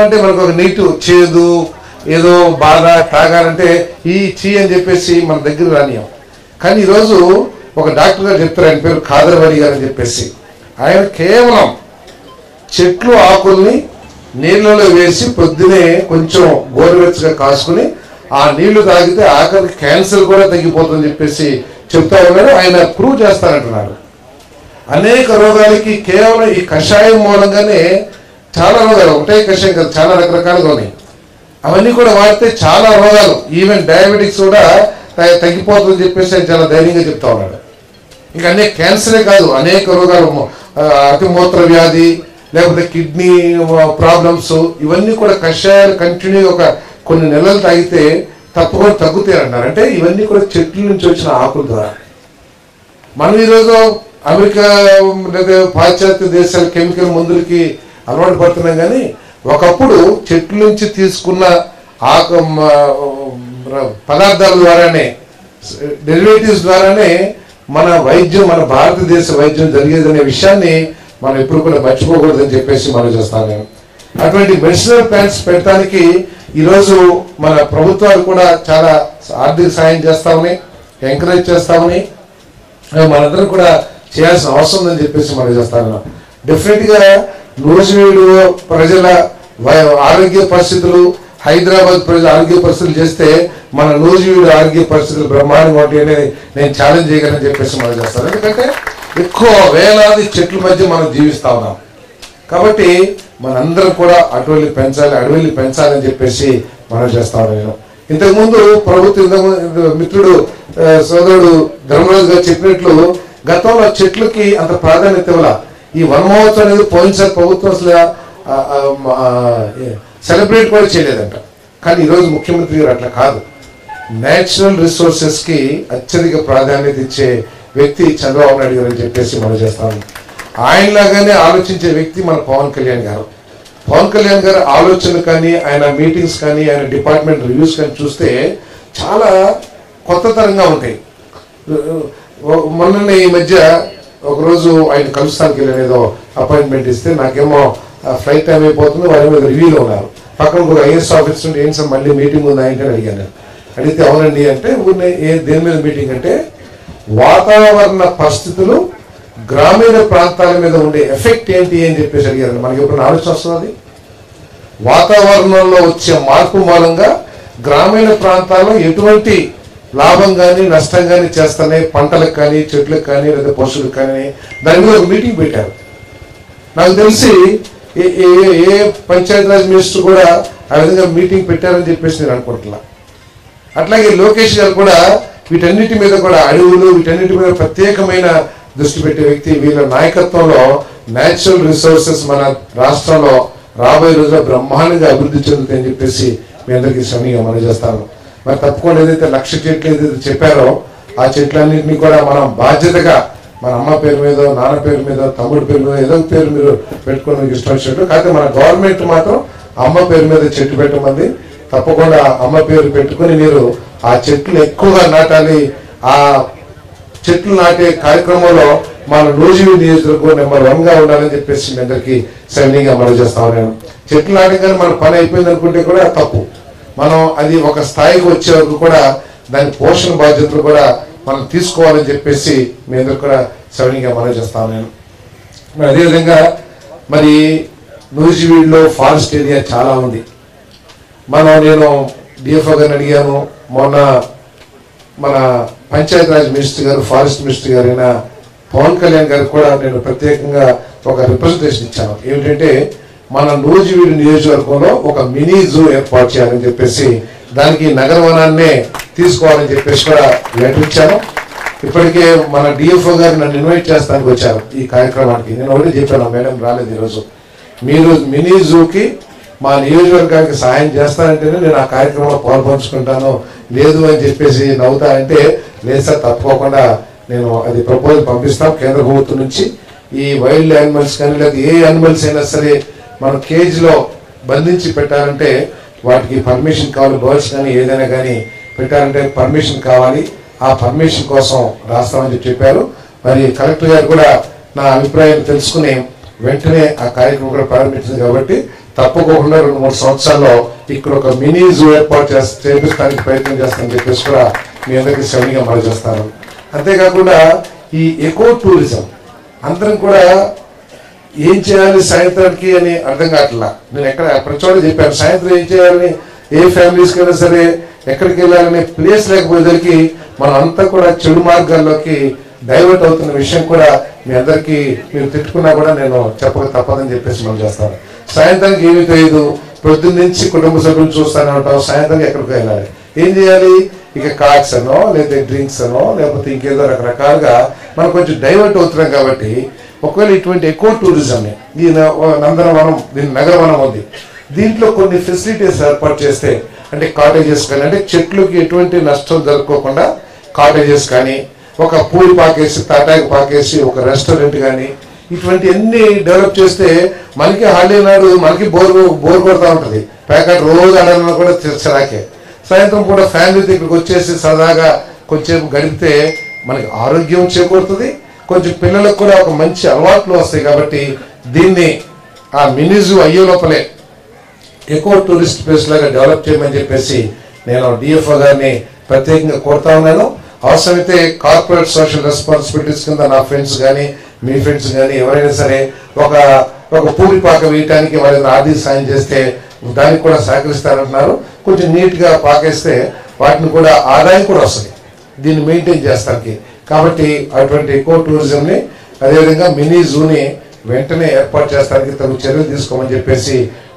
అంటే మనకు ఒక నీటు చేదు ఏదో బాధ తాగాలంటే ఈ చీ అని చెప్పేసి మన దగ్గర రానియం. కానీ ఈరోజు ఒక డాక్టర్ గారు చెప్తారు, ఆయన పేరు ఖాదర్వలి గారు అని చెప్పేసి. ఆయన కేవలం చెట్లు ఆకుల్ని నీళ్ళలో వేసి పొద్దునే కొంచెం గోరువెచ్చగా కాసుకుని ఆ నీళ్లు తాగితే ఆఖరికి క్యాన్సర్ కూడా తగ్గిపోతుందని చెప్పేసి చెప్తా ఉన్నారు. ఆయన ప్రూవ్ చేస్తారంటున్నారు. అనేక రోగాలకి కేవలం ఈ కషాయం మూలంగానే చాలా రోగాలు, ఒకటే కషాయం కాదు, చాలా రకరకాలుగా ఉన్నాయి. అవన్నీ కూడా వాడితే చాలా రోగాలు, ఈవెన్ డయాబెటిక్స్ కూడా తగ్గిపోతుందని చెప్పేసి ఆయన చాలా ధైర్యంగా చెప్తా ఉన్నాడు. ఇంకా అనేక క్యాన్సరే కాదు, అనేక రోగాలు, అతిమూత్ర వ్యాధి, లేకపోతే కిడ్నీ ప్రాబ్లమ్స్, ఇవన్నీ కూడా కషాయాలు కంటిన్యూ ఒక కొన్ని నెలలు తాగితే తప్పకుండా తగ్గుతాయి అంటారు. అంటే ఇవన్నీ కూడా చెట్ల నుంచి వచ్చిన ఆకుల ద్వారా. మనం ఈరోజు అమెరికా లేదా పాశ్చాత్య దేశాల కెమికల్ మందులకి అలవాటు పడుతున్నాం. కానీ ఒకప్పుడు చెట్ల నుంచి తీసుకున్న ఆకు పదార్థాల ద్వారానే, డెరివేటివ్స్ ద్వారానే మన వైద్యం, మన భారతదేశ వైద్యం జరిగేదనే విషయాన్ని మనం ఎప్పుడు కూడా మర్చిపోకూడదని చెప్పేసి మనం చేస్తాను. అటువంటి మెడిసినల్ ప్లాంట్స్ పెట్టడానికి ఈరోజు మన ప్రభుత్వాలు కూడా చాలా ఆర్థిక సాయం చేస్తామని, ఎంకరేజ్ చేస్తామని, మనందరం కూడా చేయాల్సిన అవసరం ఉందని చెప్పేసి మనం చేస్తాను. డెఫినెట్గా నూజివీడు ప్రజల ఆరోగ్య పరిస్థితులు, హైదరాబాద్ ప్రజల ఆరోగ్య పరిస్థితులు చేస్తే మన నూజివీడు ఆరోగ్య పరిస్థితులు బ్రహ్మాండంగా ఉంటాయని నేను ఛాలెంజ్ చేయగలని చెప్పేసి మనం చేస్తాను. ఎందుకంటే ఎక్కువ వేలాది చెట్ల మధ్య మనం జీవిస్తా ఉన్నాం కాబట్టి మనందరం కూడా అడవుల్ని పెంచాలని చెప్పేసి మనం చేస్తా ఉన్నాను. ఇంతకుముందు ప్రభుత్వం, మిత్రుడు సోదరుడు ధర్మరాజు గారు చెప్పినట్లు గతంలో చెట్లకి అంత ప్రాధాన్యత ఇవ్వాల. ఈ వన మహోత్సవం అనేది పోయినసారి ప్రభుత్వం అసలు సెలబ్రేట్ కూడా చేయలేదంట. కానీ ఈరోజు ముఖ్యమంత్రి గారు అట్లా కాదు, నేచురల్ రిసోర్సెస్కి అత్యధిక ప్రాధాన్యత ఇచ్చే వ్యక్తి చంద్రబాబు నాయుడు గారు అని చెప్పేసి మనం చేస్తాము. ఆయనలాగానే ఆలోచించే వ్యక్తి మన పవన్ కళ్యాణ్ గారు. పవన్ కళ్యాణ్ గారు ఆలోచనలు కానీ, ఆయన మీటింగ్స్ కానీ, ఆయన డిపార్ట్మెంట్ రివ్యూస్ కానీ చూస్తే చాలా కొత్త తరంగా ఉంటాయి. మొన్న ఈ మధ్య ఒకరోజు ఆయన కలుస్తానికి వెళ్ళాను, ఏదో అపాయింట్మెంట్ ఇస్తే నాకేమో ఫ్లైట్ టైం అయిపోతుంది, వారి మీద రివ్యూలో ఉన్నారు. పక్కన ఒక ఐఏఎస్ ఆఫీసర్ ఉంటే, ఏం సార్ మళ్ళీ మీటింగ్ ఉంది ఆయనకి అడిగాను. అడిగితే అవునండి అంటే, దేని మీద మీటింగ్ అంటే వాతావరణ పరిస్థితులు గ్రామీణ ప్రాంతాల మీద ఉండే ఎఫెక్ట్ ఏంటి అని చెప్పేసి అడిగారు. మనకి ఎప్పుడు ఆలోచన వస్తుంది? వాతావరణంలో వచ్చే మార్పు మూలంగా గ్రామీణ ప్రాంతాల్లో ఎటువంటి లాభం కానీ నష్టం కానీ చేస్తానే, పంటలకు కానీ, చెట్లకు కానీ, లేదా పశువులకు కానీ, దాని మీద ఒక మీటింగ్ పెట్టారు. నాకు తెలిసి ఏ పంచాయతీరాజ్ మినిస్టర్ కూడా ఆ విధంగా మీటింగ్ పెట్టారని చెప్పేసి నేను అనుకుంటున్నా. అట్లాగే లోకేష్ గారు కూడా వీటన్నిటి మీద కూడా, అడవులు వీటన్నిటి మీద ప్రత్యేకమైన దృష్టి పెట్టే వ్యక్తి. వీళ్ళ నాయకత్వంలో న్యాచురల్ రిసోర్సెస్ మన రాష్ట్రంలో రాబోయే రోజుల్లో బ్రహ్మాండంగా అభివృద్ధి చెందుతాయని చెప్పేసి మీ అందరికీ శ్రమిగా మనం చేస్తాను. మరి తప్పకుండా ఏదైతే 1,00,000 చెట్లు ఏదైతే చెప్పారో ఆ చెట్లన్నింటినీ కూడా మనం బాధ్యతగా మన అమ్మ పేరు మీద, నాన్న పేరు మీద, తమ్ముడి పేరు మీద ఏదో పేరు మీరు పెట్టుకుని మీకు ఇష్టం వచ్చినట్టు. కాకపోతే మన గవర్నమెంట్ మాత్రం అమ్మ పేరు మీద చెట్టు పెట్టమంది. తప్పకుండా అమ్మ పేరు పెట్టుకుని మీరు ఆ చెట్లు ఎక్కువగా నాటాలి. ఆ చెట్లు నాటే కార్యక్రమంలో మన నూజివీడు నియోజకవర్గం నెంబర్ 1గా ఉండాలని చెప్పేసి మీ అందరికీ సైనింగ్గా మనం చేస్తా ఉన్నాను. చెట్లు నాటగానే మన పని అయిపోయింది అనుకుంటే కూడా తప్పు. మనం అది ఒక స్థాయికి వచ్చే వరకు కూడా దాని పోషణ బాధ్యతలు కూడా మనం తీసుకోవాలని చెప్పేసి మీ అందరూ కూడా సైనింగ్గా మనం చేస్తా ఉన్నాను. మరి అదేవిధంగా మరి నూజివీడులో ఫారెస్ట్ ఏరియా చాలా ఉంది. నేను డిఎఫ్ఓ గారిని అడిగాను. మొన్న మన పంచాయతీరాజ్ మినిస్టర్ గారు, ఫారెస్ట్ మినిస్టర్ గారైన పవన్ కళ్యాణ్ గారికి కూడా నేను ప్రత్యేకంగా ఒక రిప్రజెంటేషన్ ఇచ్చాను. ఏమిటంటే మన నూజివీడు నియోజకవర్గంలో ఒక మినీ జూ ఏర్పాటు చేయాలని చెప్పేసి, దానికి నగరవనాన్నే తీసుకోవాలని చెప్పేసి కూడా లెటర్ ఇచ్చాను. ఇప్పటికే మన డిఎఫ్ఓ గారు నన్ను ఇన్వైట్ చేస్తానికి వచ్చారు ఈ కార్యక్రమానికి. నేను ఒకటి చెప్పాను, మేడం రాలేదు ఈరోజు, మీరు మినీ జూకి మా నియోజకవర్గానికి సహాయం చేస్తానంటేనే నేను ఆ కార్యక్రమంలో పాల్పంచుకుంటాను, లేదు అని చెప్పేసి నవ్వుతా అంటే, లేదు సార్ తప్పకుండా నేను అది ప్రపోజల్ పంపిస్తాం కేంద్ర ప్రభుత్వం నుంచి. ఈ వైల్డ్ యానిమల్స్ కానీ లేదా ఏ యానిమల్స్ అయినా సరే మనం కేజీలో బంధించి పెట్టాలంటే వాటికి పర్మిషన్ కావాలి. బర్డ్స్ కానీ ఏదైనా కానీ పెట్టాలంటే పర్మిషన్ కావాలి. ఆ పర్మిషన్ కోసం రాస్తామని చెప్పారు. మరి కలెక్టర్ గారు కూడా నా అభిప్రాయం తెలుసుకుని వెంటనే ఆ కార్యక్రమం కూడా ప్రారంభించింది. కాబట్టి తప్పకుండా 2-3 సంవత్సరాల్లో ఇక్కడ ఒక మినీ జూ ఏర్పాటు చేపించడానికి ప్రయత్నం చేస్తానని చెప్పేసి కూడా మీ అందరికీ సవినీగా మనం చేస్తాను. అంతేకాకుండా ఈ ఎకో టూరిజం అందరం కూడా ఏం చేయాలి సాయంత్రానికి అని అర్థం కావట్లా. నేను ఎక్కడ ప్రతి చోట చెప్పాను, సాయంత్రం ఏం చేయాలని, ఏ ఫ్యామిలీస్కి అయినా సరే ఎక్కడికి వెళ్ళాలనే ప్లేస్ లేకపోయేసరికి మనం అంతా కూడా చెడు మార్గాల్లోకి డైవర్ట్ అవుతున్న విషయం కూడా మీ అందరికీ మీరు తిట్టుకున్నా కూడా నేను చెప్పక తప్పదని చెప్పేసి మనం చేస్తాను. సాయంత్రానికి ఏమీ తెలియదు, పొద్దున్న నుంచి కుటుంబ సభ్యులు చూస్తూనే ఉంటాం, సాయంత్రం ఎక్కడికి వెళ్ళాలి, ఏం చేయాలి, ఇక కార్డ్స్ అనో లేదా డ్రింక్స్ అనో లేకపోతే ఇంకేదో రకరకాలుగా మనం కొంచెం డైవర్ట్ అవుతున్నాం. కాబట్టి ఒకవేళ ఇటువంటి ఎకో టూరిజంని ఈ నందనవనం, దీని నగరవనం ఉంది, దీంట్లో కొన్ని ఫెసిలిటీస్ ఏర్పాటు చేస్తే, అంటే కాటేజెస్ కానీ, అంటే చెట్లకి ఎటువంటి నష్టం జరగకోకుండా కాటేజెస్ కానీ, ఒక పూల్ పాకేసి తాటాకి పాకేసి ఒక రెస్టారెంట్ కానీ, ఇటువంటి అన్ని డెవలప్ చేస్తే మనకి హాలిడే నాడు మనకి బోర్ కొడతా ఉంటుంది. ప్యాకెట్ రోజు ఆడాలన్నా కూడా చిరాకే. సాయంత్రం కూడా ఫ్యామిలీతో ఇక్కడికి వచ్చేసి సరదాగా కొంచెం గడిపితే మనకి ఆరోగ్యం చేకూరుతుంది, కొంచెం పిల్లలకు కూడా ఒక మంచి అలవాట్లు వస్తాయి. కాబట్టి దీన్ని ఆ మినీ జూ అయ్యే లోపలే ఎకో టూరిస్ట్ ప్లేస్ లాగా డెవలప్ చేయమని చెప్పేసి నేను డిఎఫ్ఓ గారిని ప్రత్యేకంగా కోరుతా ఉన్నాను. అవసరమైతే కార్పొరేట్ సోషల్ రెస్పాన్సిబిలిటీస్ కింద నా ఫ్రెండ్స్ కానీ మీ ఫ్రెండ్స్ కానీ ఎవరైనా సరే ఒక పూరిపాక వేయటానికి వాళ్ళని ఆర్థిక సాయం చేస్తే దానికి కూడా సహకరిస్తారంటున్నారు. కొంచెం నీట్గా పాకేస్తే వాటిని కూడా ఆదాయం కూడా వస్తుంది దీన్ని మెయింటైన్ చేస్తానికి. కాబట్టి అటువంటి ఎకో టూరిజంని అదేవిధంగా మినీ జూని వెంటనే ఏర్పాటు చేస్తానికి తగు చర్యలు తీసుకోమని చెప్పేసి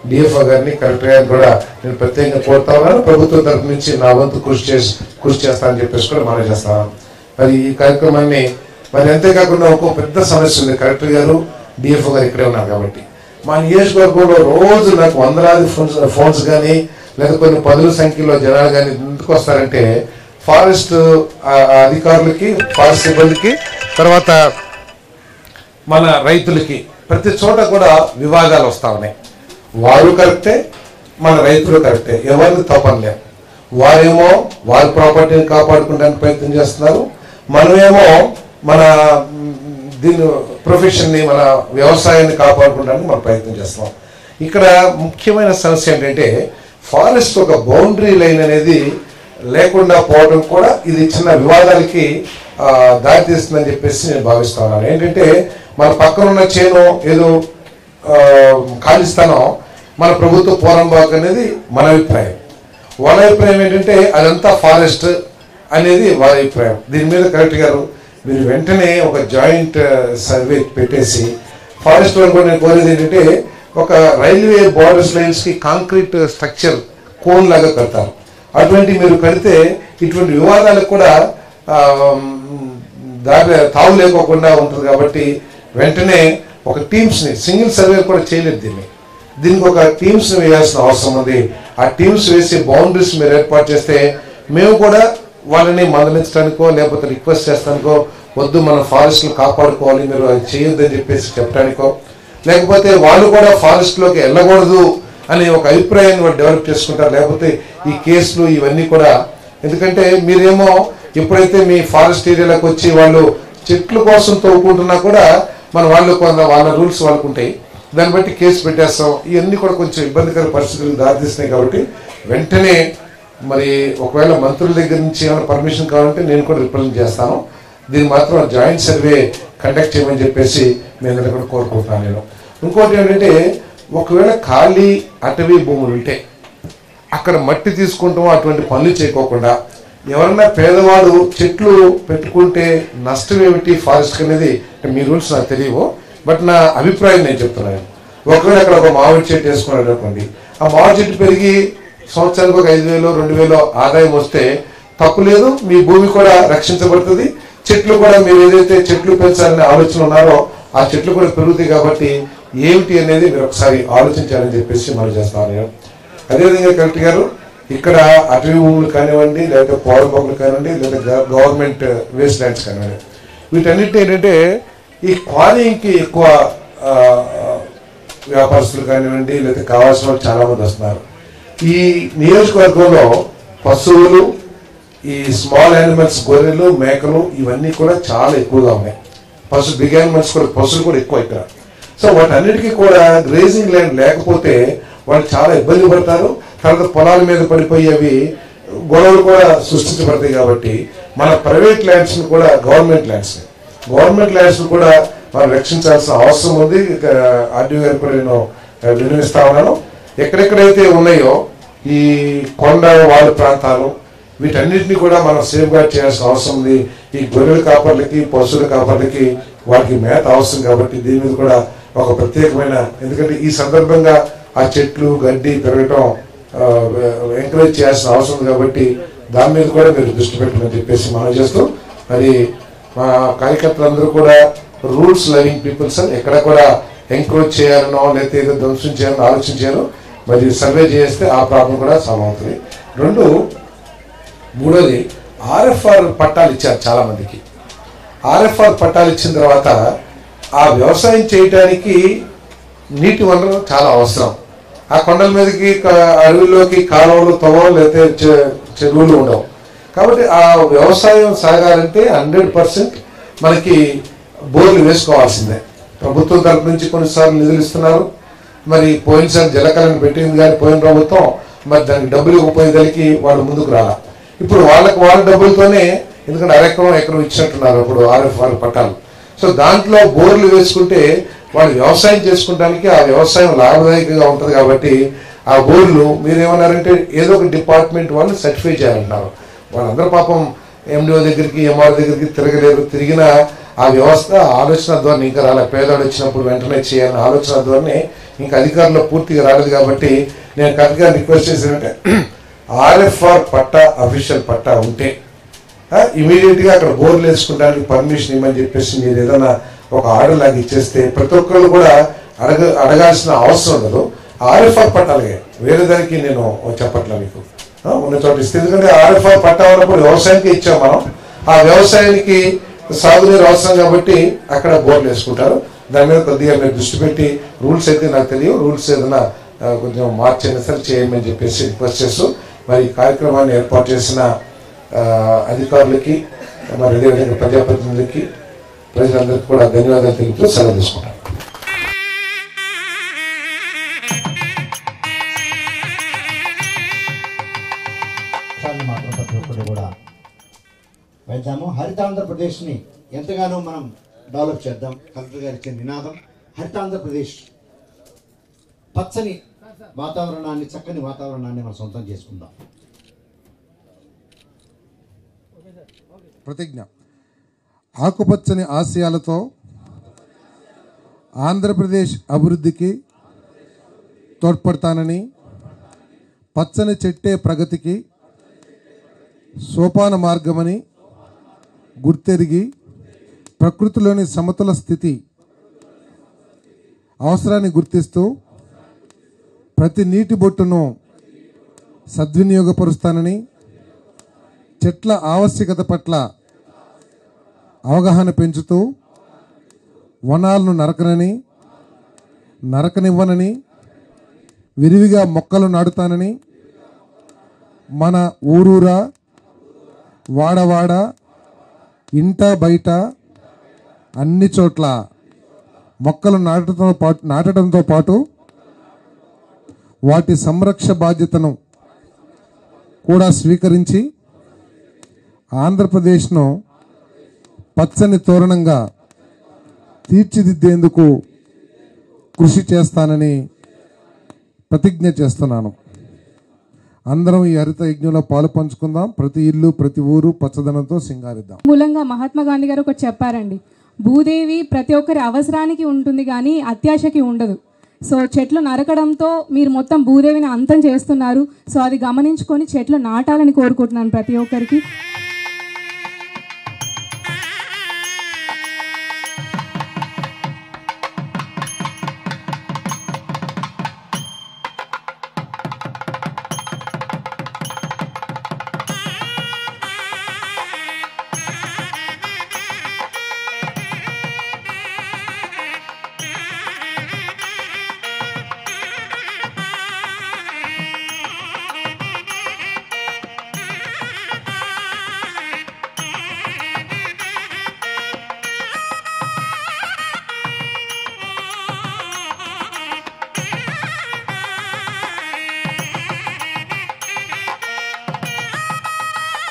డిఎఫ్ఓ గారిని, కలెక్టర్ గారిని కూడా నేను ప్రత్యేకంగా కోరుతా ఉన్నాను. ప్రభుత్వం తరఫు నుంచి నా వంతు కృషి చేస్తానని చెప్పేసి కూడా మనం చేస్తాను. మరి ఈ కార్యక్రమాన్ని మరి అంతేకాకుండా ఒక పెద్ద సమస్య ఉంది. కలెక్టర్ గారు, డిఎఫ్ఓ గారు ఇక్కడే ఉన్నారు కాబట్టి మా నియోజకవర్గంలో రోజు నాకు వందలాది ఫోన్స్ కానీ లేదా కొన్ని పదుల సంఖ్యలో జనాలు కానీ ఎందుకు వస్తారంటే, ఫారెస్ట్ అధికారులకి, ఫారెస్ట్ సిబ్బందికి, తర్వాత మన రైతులకి ప్రతి చోట కూడా వివాదాలు వస్తూ ఉన్నాయి. వారు కరెక్టే, మన రైతులు కరెక్టే, ఎవరిని తప్పనిలే. వారేమో వారి ప్రాపర్టీని కాపాడుకోవడానికి ప్రయత్నం చేస్తున్నారు, మనమేమో మన దీని ప్రొఫెషన్ని, మన వ్యవసాయాన్ని కాపాడుకోవడానికి మనం ప్రయత్నం చేస్తున్నాం. ఇక్కడ ముఖ్యమైన సమస్య ఏంటంటే ఫారెస్ట్ ఒక బౌండరీ లైన్ అనేది లేకుండా పోవడం కూడా ఇది చిన్న వివాదాలకి దారితీస్తుందని చెప్పేసి నేను భావిస్తా ఉన్నాను. ఏంటంటే మన పక్కన ఉన్న చేను ఏదో ఖాళీస్తానం మన ప్రభుత్వ పోరంబాగ్ అనేది మన అభిప్రాయం. వాళ్ళ అభిప్రాయం ఏంటంటే అదంతా ఫారెస్ట్ అనేది వారి అభిప్రాయం. దీని మీద కలెక్టర్ గారు మీరు వెంటనే ఒక జాయింట్ సర్వే పెట్టేసి, ఫారెస్ట్ వాళ్ళు కూడా నేను కోరేది ఏంటంటే ఒక రైల్వే బార్డర్స్ లైన్స్కి కాంక్రీట్ స్ట్రక్చర్ కోన్ లాగా కడతారు, అటువంటి మీరు కడితే ఇటువంటి వివాదాలకు కూడా తావు లేకోకుండా ఉంటుంది. కాబట్టి వెంటనే ఒక టీమ్స్ని, సింగిల్ సర్వే కూడా చేయలేదు దీనికి ఒక టీమ్స్ని వేయాల్సిన అవసరం ఉంది. ఆ టీమ్స్ వేసి బౌండరీస్ మీరు ఏర్పాటు చేస్తే మేము కూడా వాళ్ళని మందలించడానికో లేకపోతే రిక్వెస్ట్ చేస్తానికో వద్దు మనం ఫారెస్ట్ను కాపాడుకోవాలి, మీరు అది చేయొద్దని చెప్పేసి చెప్పడానికో, లేకపోతే వాళ్ళు కూడా ఫారెస్ట్లోకి వెళ్ళకూడదు అనే ఒక అభిప్రాయాన్ని వాళ్ళు డెవలప్ చేసుకుంటారు. లేకపోతే ఈ కేసులు ఇవన్నీ కూడా, ఎందుకంటే మీరేమో ఎప్పుడైతే మీ ఫారెస్ట్ ఏరియాలోకి వచ్చి వాళ్ళు చెట్ల కోసం తవ్వుకుంటున్నా కూడా వాళ్ళ రూల్స్ వాళ్ళకు ఉంటాయి, దాన్ని బట్టి కేసు పెట్టేస్తాం. ఇవన్నీ కూడా కొంచెం ఇబ్బందికర పరిస్థితులకు దారితీస్తున్నాయి. కాబట్టి వెంటనే మరి ఒకవేళ మంత్రుల దగ్గర నుంచి ఏమైనా పర్మిషన్ కావాలంటే నేను కూడా రిప్రజెంట్ చేస్తాను. దీన్ని మాత్రం జాయింట్ సర్వే కండక్ట్ చేయమని చెప్పేసి మేము అందరూ కూడా కోరుకుంటున్నాను. నేను ఇంకోటి ఏంటంటే, ఒకవేళ ఖాళీ అటవీ భూములు ఉంటే అక్కడ మట్టి తీసుకుంటాం, అటువంటి పనులు చేయకోకుండా ఎవరన్నా పేదవాడు చెట్లు పెట్టుకుంటే నష్టం ఏమిటి ఫారెస్ట్ అనేది మీ రూల్స్ నాకు తెలియవు, బట్ నా అభిప్రాయం నేను చెప్తున్నాను. ఒకవేళ అక్కడ ఒక మామిడి చెట్టు వేసుకున్నాడు అనుకోండి, ఆ మామిడి చెట్టు పెరిగి సంవత్సరానికి ఒక 5,000 2,000 ఆదాయం వస్తే తప్పు లేదు, మీ భూమి కూడా రక్షించబడుతుంది, చెట్లు కూడా మీరు ఏదైతే చెట్లు పెంచాలనే ఆలోచన ఉన్నారో ఆ చెట్లు కూడా పెరుగుతాయి. కాబట్టి ఏమిటి అనేది మీరు ఒకసారి ఆలోచించాలని చెప్పేసి మనం చేస్తాను నేను. అదేవిధంగా కలెక్టర్ గారు, ఇక్కడ అటవీ భూములు కానివ్వండి, లేకపోతే పౌర భూములు కానివ్వండి, లేదా గవర్నమెంట్ వేస్ట్ ల్యాండ్స్ కానివ్వండి, వీటన్నిటిని ఏంటంటే ఈ క్వారీకి ఎక్కువ వ్యాపారస్తులు కానివ్వండి, లేకపోతే కావాల్సిన వాళ్ళు చాలామంది వస్తున్నారు. ఈ నియోజకవర్గంలో పశువులు, ఈ స్మాల్ యానిమల్స్, గొర్రెలు, మేకలు ఇవన్నీ కూడా చాలా ఎక్కువగా ఉన్నాయి. బిగ్ యానిమల్స్ కూడా, పశువులు కూడా ఎక్కువ ఇక్కడ. సో వాటన్నిటికీ కూడా గ్రేజింగ్ ల్యాండ్ లేకపోతే వాళ్ళు చాలా ఇబ్బంది పడతారు. తర్వాత పొలాల మీద పడిపోయి అవి గొడవలు కూడా సృష్టించబడతాయి. కాబట్టి మన ప్రైవేట్ ల్యాండ్స్ని కూడా గవర్నమెంట్ ల్యాండ్స్ని కూడా మనం రక్షించాల్సిన అవసరం ఉంది. ఆర్డీఓ గారు కూడా నేను వినియోగిస్తా ఉన్నాను. ఎక్కడెక్కడైతే ఉన్నాయో ఈ కొండ వాడు ప్రాంతాలు, వీటన్నిటిని కూడా మనం సేఫ్ గార్డ్ చేయాల్సిన అవసరం ఉంది. ఈ గొర్రెల కాపర్లకి, పశువుల కాపర్లకి వాటికి మేత అవసరం. కాబట్టి దీని మీద కూడా ఒక ప్రత్యేకమైన, ఎందుకంటే ఈ సందర్భంగా ఆ చెట్లు గడ్డి పెరగటం ఎంకరేజ్ చేయాల్సిన అవసరం ఉంది. కాబట్టి దాని మీద కూడా మీరు దృష్టి పెట్టమని చెప్పేసి మనం చేస్తూ, మరి మా కార్యకర్తలందరూ కూడా రూల్స్ లవింగ్ పీపుల్స్ అని ఎక్కడ కూడా ఎంకరేజ్ చేయాలనో లేకపోతే ఏదో ధ్వంసం చేయాలని ఆలోచించారో మరి సర్వే చేస్తే ఆ ప్రాబ్లం కూడా సాల్వ్ అవుతుంది. మూడోది, ఆర్ఎఫ్ఆర్ పట్టాలు ఇచ్చారు చాలామందికి. ఆర్ఎఫ్ఆర్ పట్టాలు ఇచ్చిన తర్వాత ఆ వ్యవసాయం చేయడానికి నీటి వనరు చాలా అవసరం. ఆ కొండల మీదకి అడవుల్లోకి కాలువలు, తవ్వలు లేకపోతే చెరువులు ఉండవు. కాబట్టి ఆ వ్యవసాయం సాగాలంటే 100% మనకి బోర్లు వేసుకోవాల్సిందే. ప్రభుత్వం తరపు నుంచి కొన్నిసార్లు నిధులు ఇస్తున్నారు. మరి పోయినసారి జలకళను పెట్టింది కానీ పోయిన ప్రభుత్వం మరి దానికి డబ్బులు ఇవ్వకపోయేదానికి వాళ్ళు ముందుకు రాలా. ఇప్పుడు వాళ్ళ డబ్బులతోనే, ఎందుకంటే ఎకరం ఇచ్చినట్టున్నారు అప్పుడు ఆర్ఎఫ్ఆర్ పట్టాలు. సో దాంట్లో బోర్లు వేసుకుంటే వాళ్ళు వ్యవసాయం చేసుకుంటానికి ఆ వ్యవసాయం లాభదాయకంగా ఉంటుంది. కాబట్టి ఆ బోర్లు మీరేమన్నారంటే ఏదో ఒక డిపార్ట్మెంట్ వాళ్ళు సర్టిఫై చేయాలంటున్నారు. వాళ్ళందరూ పాపం ఎండిఓ దగ్గరికి, ఎంఆర్ దగ్గరికి తిరగలేరు. తిరిగిన ఆ వ్యవస్థ ఆలోచన ధోరణి ఇంకా రాలే. పేదవాడు వచ్చినప్పుడు వెంటనే చేయాలన్న ఆలోచన ధోరణి ఇంకా అధికారులు పూర్తిగా రాలేదు. కాబట్టి నేను కరెక్ట్గా రిక్వెస్ట్ చేశానంటే ఆర్ఎఫ్ఆర్ పట్టా, అఫీషియల్ పట్టా ఉంటే ఇమీడియట్గా అక్కడ బోర్లు వేసుకోవడానికి పర్మిషన్ ఇవ్వమని చెప్పేసి మీరు ఏదైనా ఒక ఆర్డర్ లాగా ఇచ్చేస్తే ప్రతి ఒక్కళ్ళు కూడా అడగాల్సిన అవసరం ఉండదు. ఆర్ఎఫ్ఆర్ పట్టాలే, వేరే దానికి నేను చెప్పట్లా మీకు ఉన్న చోట ఇస్తే. ఎందుకంటే ఆర్ఎఫ్ఆర్ పట్టా ఉన్నప్పుడు వ్యవసాయానికి ఇచ్చాం మనం. ఆ వ్యవసాయానికి సాగునీరు అవసరం కాబట్టి అక్కడ బోర్లు వేసుకుంటారు. దాని మీద కొద్దిగా మీరు దృష్టి పెట్టి, రూల్స్ అయితే నాకు తెలియదు, రూల్స్ ఏదైనా కొంచెం మార్చైనా సరే చేయమని చెప్పేసి రిక్వెస్ట్ చేస్తూ, మరి ఈ కార్యక్రమాన్ని ఏర్పాటు చేసిన అధికారులకి, మరి అదేవిధంగా ప్రజాప్రతినిధులకి, ప్రజలందరికీ కూడా ధన్యవాదాలు తెలుపుతూ సెలవు తీసుకుంటాను. మాత్రం ప్రతి ఒక్కరు కూడా వెళ్తాము. హరితాంధ్రప్రదేశ్ని ఎంతగానో మనం డెవలప్ చేద్దాం. కలెక్టర్ గారు ఇచ్చిన నినాదం హరితాంధ్రప్రదేశ్, పచ్చని వాతావరణాన్ని, చక్కని వాతావరణాన్ని మనం సొంతం చేసుకుందాం. ప్రతిజ్ఞ. ఆకుపచ్చని ఆశయాలతో ఆంధ్రప్రదేశ్ అభివృద్ధికి తోడ్పడతానని, పచ్చని చెట్టే ప్రగతికి సోపాన మార్గమని గుర్తెరిగి, ప్రకృతిలోని సమతుల స్థితి అవసరాన్ని గుర్తిస్తూ ప్రతి నీటి బొట్టును సద్వినియోగపరుస్తానని, చెట్ల ఆవశ్యకత పట్ల అవగాహన పెంచుతూ వనాలను నరకనివ్వనని విరివిగా మొక్కలు నాటుతానని మన ఊరూరా వాడవాడ ఇంట బయట అన్ని చోట్ల మొక్కలు నాటడంతో పాటు వాటి సంరక్షణ బాధ్యతను కూడా స్వీకరించి ఆంధ్రప్రదేశ్ను పచ్చని తోరణంగా తీర్చిదిద్దేందుకు కృషి చేస్తానని ప్రతిజ్ఞ చేస్తున్నాను. అందరం ఈ హరిత యజ్ఞంలో పాలు పంచుకుందాం. ప్రతి ఇల్లు ప్రతి ఊరు పచ్చదనంతో సింగారిద్దాం. మూలంగా మహాత్మా గాంధీ గారు ఒకటి చెప్పారండి, భూదేవి ప్రతి ఒక్కరి అవసరానికి ఉంటుంది కానీ అత్యాశకి ఉండదు. సో చెట్లు నరకడంతో మీరు మొత్తం భూదేవిని అంతం చేస్తున్నారు. సో అది గమనించుకొని చెట్లు నాటాలని కోరుకుంటున్నాను ప్రతి ఒక్కరికి.